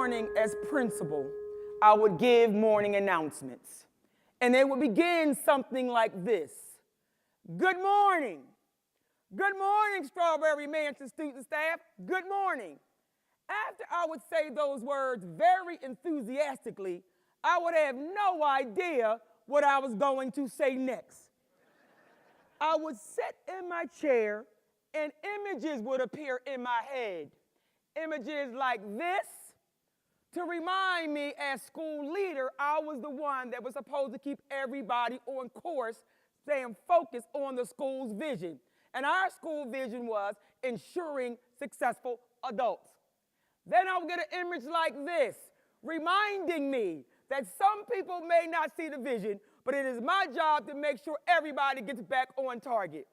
morning as principal, I would give morning announcements. And they would begin something like this. Good morning. Good morning, Strawberry Mansion student staff. Good morning. After I would say those words very enthusiastically, I would have no idea what I was going to say next. I would sit in my chair and images would appear in my head. Images like this to remind me as school leader, I was the one that was supposed to keep everybody on course, staying focused on the school's vision. And our school vision was ensuring successful adults. Then I would get an image like this, reminding me that some people may not see the vision, but it is my job to make sure everybody gets back on target.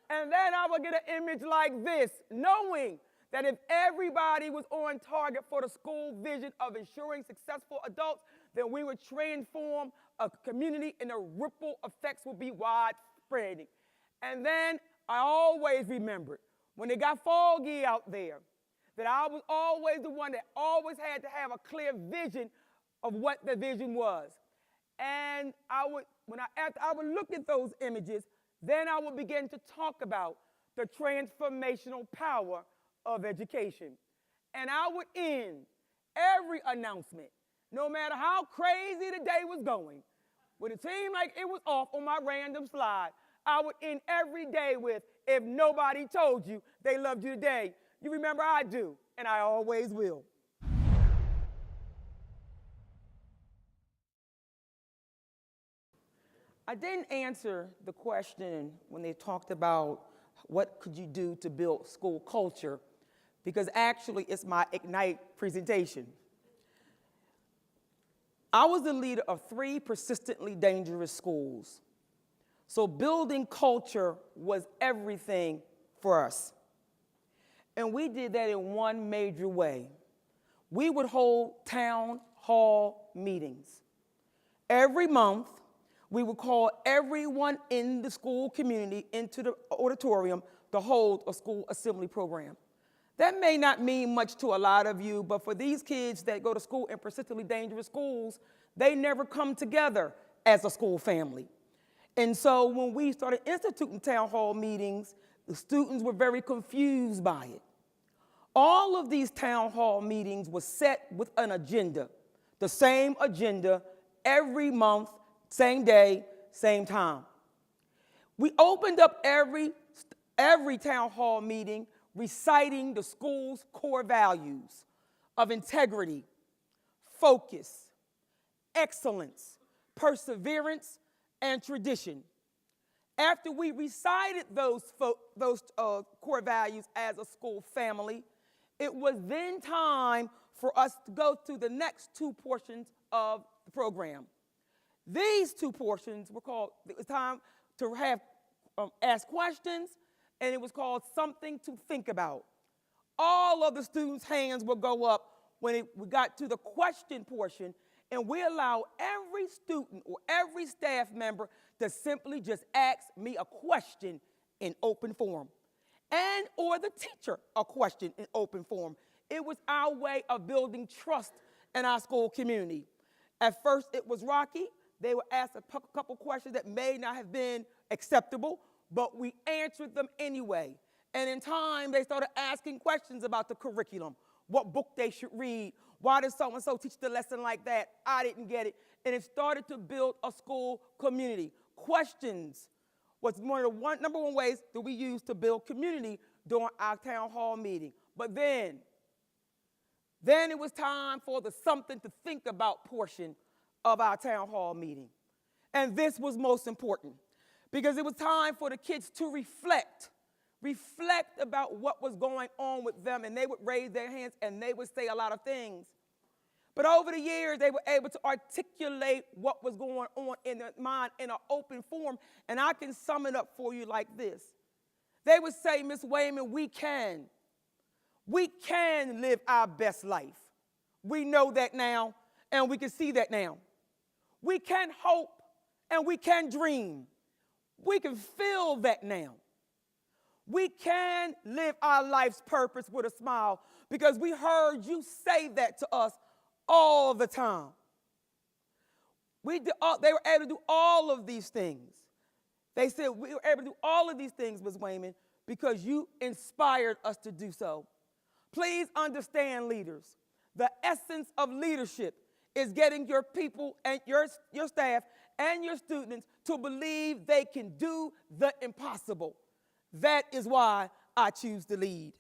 And then I would get an image like this, knowing that if everybody was on target for the school vision of ensuring successful adults, then we would transform a community and the ripple effects would be widespread. And then I always remembered, when it got foggy out there, that I was always the one that always had to have a clear vision of what the vision was. And after I would look at those images, then I would begin to talk about the transformational power of education. And I would end every announcement, no matter how crazy the day was going, when it seemed like it was off on my random slide, I would end every day with, if nobody told you they loved you today, you remember I do, and I always will. I didn't answer the question when they talked about what could you do to build school culture, because actually it's my Ignite presentation. I was the leader of 3 persistently dangerous schools. So building culture was everything for us. And we did that in one major way. We would hold town hall meetings. Every month, we would call everyone in the school community into the auditorium to hold a school assembly program. That may not mean much to a lot of you, but for these kids that go to school in persistently dangerous schools, they never come together as a school family. And so when we started instituting town hall meetings, the students were very confused by it. All of these town hall meetings were set with an agenda, the same agenda every month, same day, same time. We opened up every town hall meeting reciting the school's core values of integrity, focus, excellence, perseverance, and tradition. After we recited those core values as a school family, it was then time for us to go to the next 2 portions of the program. These 2 portions were called, it was time to have ask questions, and it was called something to think about. All of the students' hands would go up when we got to the question portion, and we allow every student or every staff member to simply just ask me a question in open forum, and or the teacher a question in open forum. It was our way of building trust in our school community. At first, it was rocky. They would ask a couple questions that may not have been acceptable, but we answered them anyway. And in time, they started asking questions about the curriculum, what book they should read, why did so-and-so teach the lesson like that? I didn't get it. And it started to build a school community. Questions was one of the number one ways that we used to build community during our town hall meeting. But then it was time for the something to think about portion of our town hall meeting. And this was most important because it was time for the kids to reflect about what was going on with them, and they would raise their hands and they would say a lot of things. But over the years, they were able to articulate what was going on in their mind in an open form, and I can sum it up for you like this. They would say, Miss Wayman, we can live our best life. We know that now, and we can see that now. We can hope, and we can dream. We can feel that now. We can live our life's purpose with a smile because we heard you say that to us all the time. They were able to do all of these things. They said we were able to do all of these things, Ms. Wayman, because you inspired us to do so. Please understand, leaders, the essence of leadership is getting your people and your staff and your students to believe they can do the impossible. That is why I choose to lead.